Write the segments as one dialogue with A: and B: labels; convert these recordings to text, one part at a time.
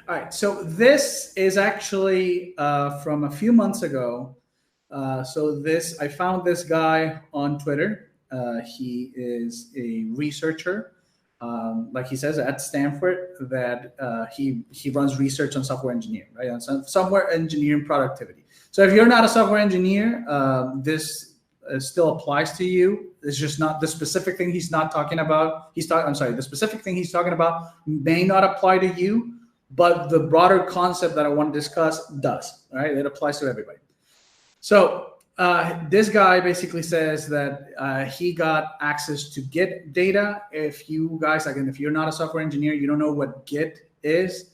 A: All right. So this is actually from a few months ago. I found this guy on Twitter. He is a researcher, like he says at Stanford, that he runs research on software engineering, right? On software engineering productivity. So if you're not a software engineer, this still applies to you. It's just not the specific thing he's not talking about. I'm sorry, the specific thing he's talking about may not apply to you, but the broader concept that I want to discuss does. All right, it applies to everybody. So this guy basically says that he got access to Git data. If you guys, again, if you're not a software engineer, you don't know what Git is.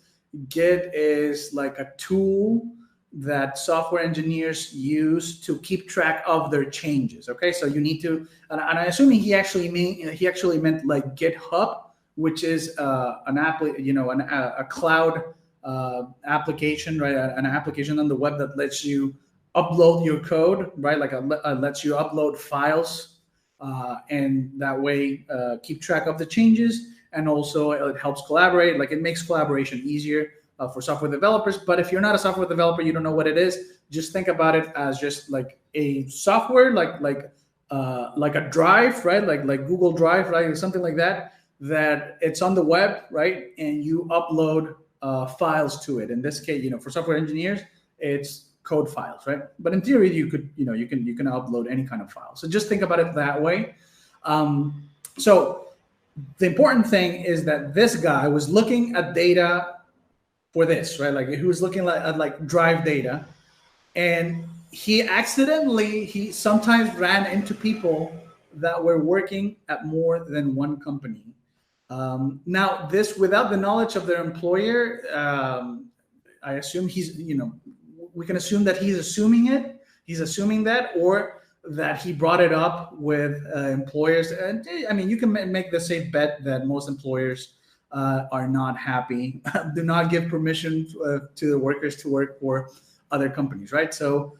A: Git is like a tool that software engineers use to keep track of their changes. Okay, so you need to, and I'm assuming he actually meant like GitHub, which is a cloud application, right? An application on the web that lets you upload your code, right? Like lets you upload files, and that way keep track of the changes, and also it helps collaborate. Like it makes collaboration easier for software developers. But if you're not a software developer, you don't know what it is. Just think about it as just like a software, like a drive, right? Like Google Drive, right? Something like that. That it's on the web, right? And you upload files to it. In this case, for software engineers, it's code files, right? But in theory, you can upload any kind of file. So just think about it that way. So the important thing is that this guy was looking at data for this, right? Like he was looking at drive data, and he sometimes ran into people that were working at more than one company. Now, this without the knowledge of their employer, I assume we can assume that he's assuming that, or that he brought it up with employers. And I mean, you can make the safe bet that most employers are not happy, do not give permission to the workers to work for other companies, right? So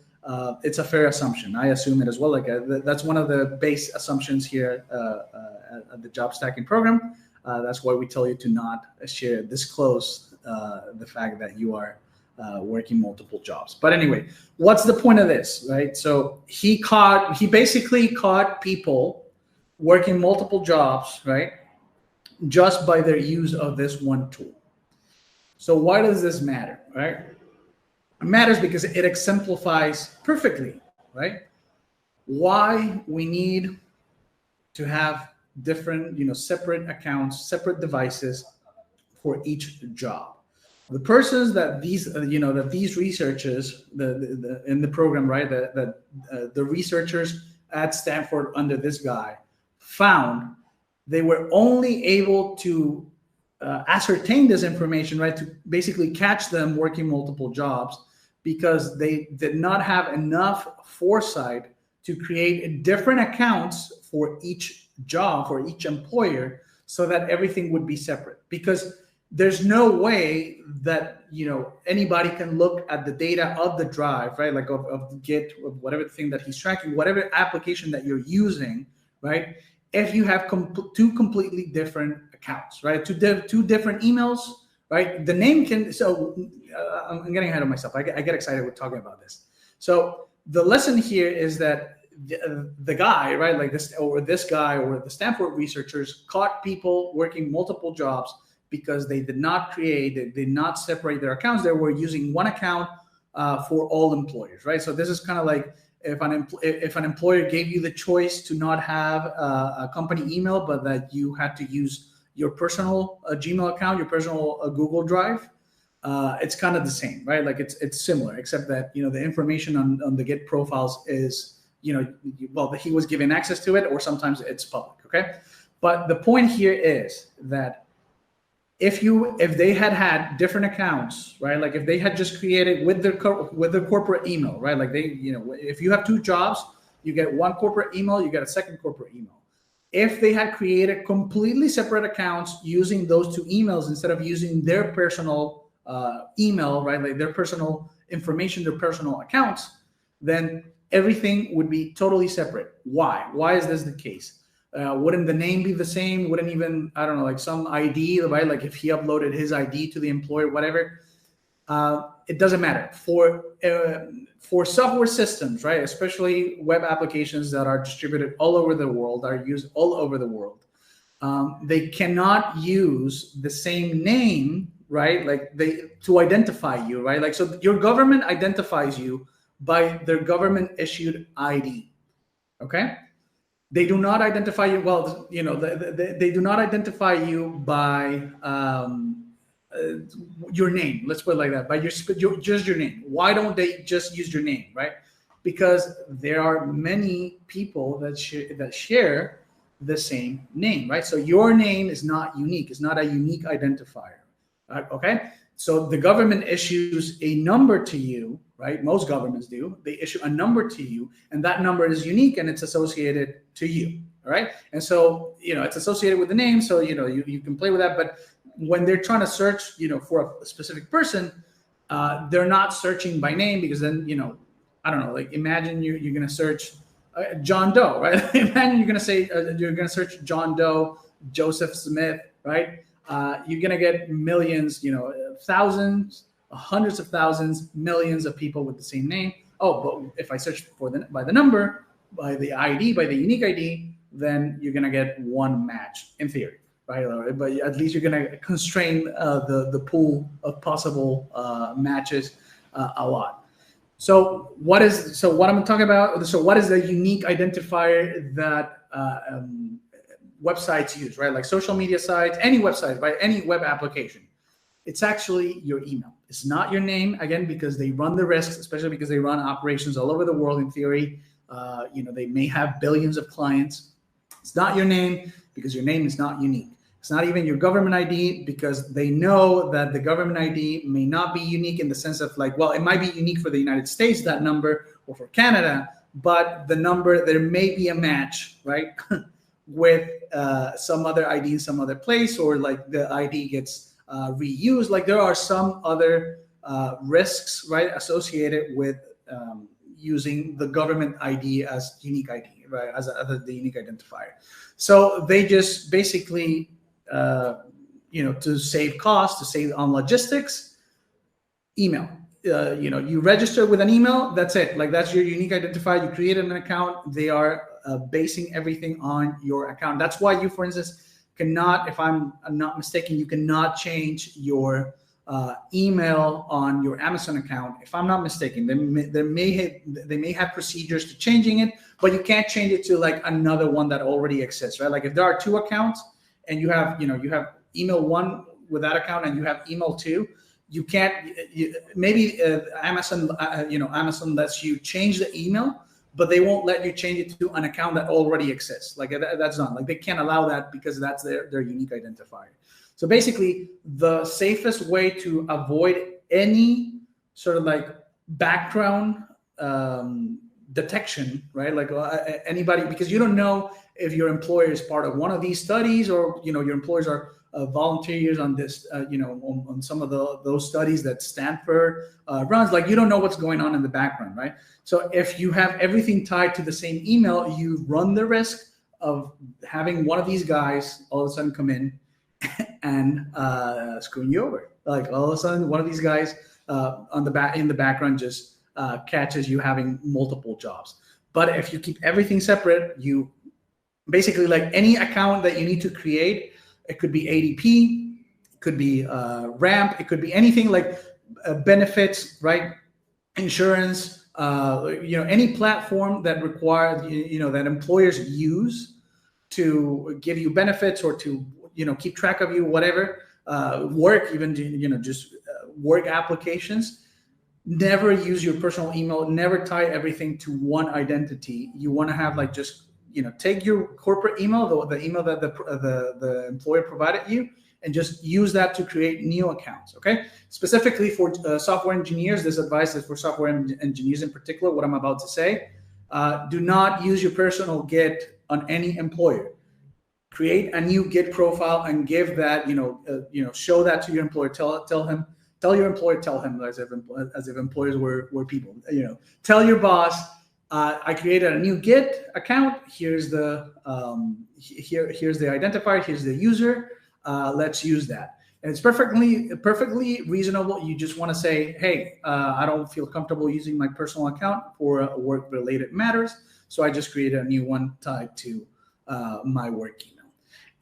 A: it's a fair assumption. I assume it as well. Like that's one of the base assumptions here at the job stacking program. That's why we tell you to not disclose the fact that you are working multiple jobs. But anyway, what's the point of this, right? So he basically caught people working multiple jobs, right? Just by their use of this one tool. So why does this matter, right? It matters because it exemplifies perfectly, right? Why we need to have different, separate accounts, separate devices for each job. The persons that these researchers, in the program, right, the researchers at Stanford under this guy found, they were only able to ascertain this information, right, to basically catch them working multiple jobs, because they did not have enough foresight to create different accounts for each job, for each employer, so that everything would be separate. Because there's no way that anybody can look at the data of the drive, right, like of Git, of whatever thing that he's tracking, whatever application that you're using, right, if you have two completely different accounts, right, two different emails, right? The name can, so I'm getting ahead of myself. I get excited with talking about this. So the lesson here is that the guy, right, like this guy or the Stanford researchers caught people working multiple jobs because they did not separate their accounts. They were using one account for all employers, right? So this is kind of like if an employer gave you the choice to not have a company email, but that you had to use your personal Gmail account, your personal Google Drive. It's kind of the same, right? Like it's similar, except that the information on the Git profiles is he was given access to it, or sometimes it's public. Okay, but the point here is that if they had different accounts, right? Like if they had just created with their corporate email, right? Like if you have two jobs, you get one corporate email, you get a second corporate email. If they had created completely separate accounts using those two emails instead of using their personal email, right? Like their personal information, their personal accounts, then everything would be totally separate. Why? Why is this the case? Wouldn't the name be the same? Wouldn't even, I don't know, like some ID, right? Like if he uploaded his ID to the employer, whatever. It doesn't matter for software systems, right? Especially web applications that are distributed all over the world, are used all over the world. They cannot use the same name, right? Like to identify you, right? Like, so your government identifies you by their government issued ID. Okay. They do not identify you. Well, they do not identify you by your name. Let's put it like that. By just your name. Why don't they just use your name, right? Because there are many people that share the same name, right? So your name is not unique. It's not a unique identifier. Okay. So the government issues a number to you, right? Most governments do. They issue a number to you, and that number is unique and it's associated to you. All right. And so, it's associated with the name. So, you can play with that. But when they're trying to search, for a specific person, they're not searching by name, because then, I don't know, like imagine you're going to search John Doe, right? Imagine you're going to say, you're going to search John Doe, Joseph Smith, right? You're going to get millions, thousands, hundreds of thousands, millions of people with the same name. Oh, but if I search by the number, by the ID, by the unique ID, then you're going to get one match in theory, right? But at least you're going to constrain the pool of possible matches a lot. So what I'm talking about? So what is the unique identifier that websites use, right? Like social media sites, any website, right? Any web application. It's actually your email. It's not your name, again, because they run the risks, especially because they run operations all over the world. In theory, they may have billions of clients. It's not your name because your name is not unique. It's not even your government ID, because they know that the government ID may not be unique in the sense of like, well, it might be unique for the United States, that number, or for Canada, but the number, there may be a match, right? with some other ID in some other place, or like the ID gets reused. Like there are some other risks, right, associated with using the government ID as unique ID, right, as the unique identifier. So they just basically, to save costs, to save on logistics, email. You register with an email. That's it. Like that's your unique identifier. You created an account. They are basing everything on your account. That's why you, for instance, cannot, if I'm not mistaken, you cannot change your email on your Amazon account. If I'm not mistaken, they may have procedures to changing it, but you can't change it to like another one that already exists, right? Like if there are two accounts and you have email one with that account and you have email two, you can't. Maybe Amazon, Amazon lets you change the email, but they won't let you change it to an account that already exists. Like that's not, like they can't allow that because that's their unique identifier. So basically, the safest way to avoid any sort of like background detection, right? Like anybody, because you don't know if your employer is part of one of these studies, or your employers are volunteers on this, on some of those studies that Stanford runs. Like you don't know what's going on in the background, right? So if you have everything tied to the same email, you run the risk of having one of these guys all of a sudden come in and screwing you over. Like all of a sudden, one of these guys in the background just catches you having multiple jobs. But if you keep everything separate, you basically, like any account that you need to create, it could be ADP, it could be Ramp, it could be anything like benefits, right? Insurance, any platform that requires, that employers use to give you benefits or to, keep track of you, whatever, work, even, just work applications. Never use your personal email, never tie everything to one identity. You want to have like just, take your corporate email, the email that the employer provided you, and just use that to create new accounts, okay? Specifically for software engineers, this advice is for software engineers in particular, what I'm about to say. Do not use your personal Git on any employer. Create a new Git profile and give that, show that to your employer. Tell your employer, tell him as if employers were people. Tell your boss, I created a new Git account. Here's the here's the identifier. Here's the user. Let's use that. And it's perfectly reasonable. You just want to say, hey, I don't feel comfortable using my personal account for work-related matters, so I just created a new one tied to my work email.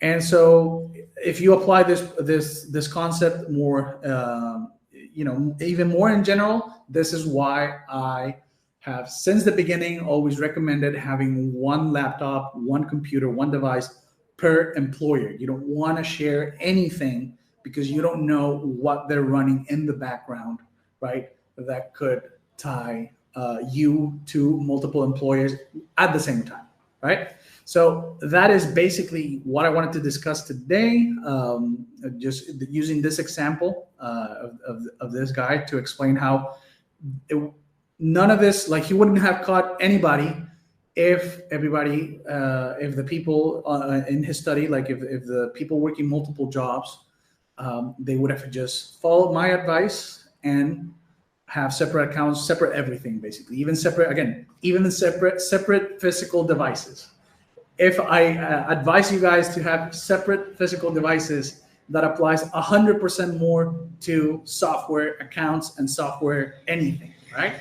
A: And so, if you apply this concept more, even more in general, this is why I have since the beginning always recommended having one laptop, one computer, one device per employer. You don't want to share anything because you don't know what they're running in the background, right? That could tie you to multiple employers at the same time, right? So that is basically what I wanted to discuss today. Just using this example of this guy to explain how none of this, like he wouldn't have caught anybody if everybody, if the people in his study, like if the people working multiple jobs, they would have just followed my advice and have separate accounts, separate everything, basically, even separate physical devices. If I advise you guys to have separate physical devices, that applies 100% more to software accounts and software anything, right?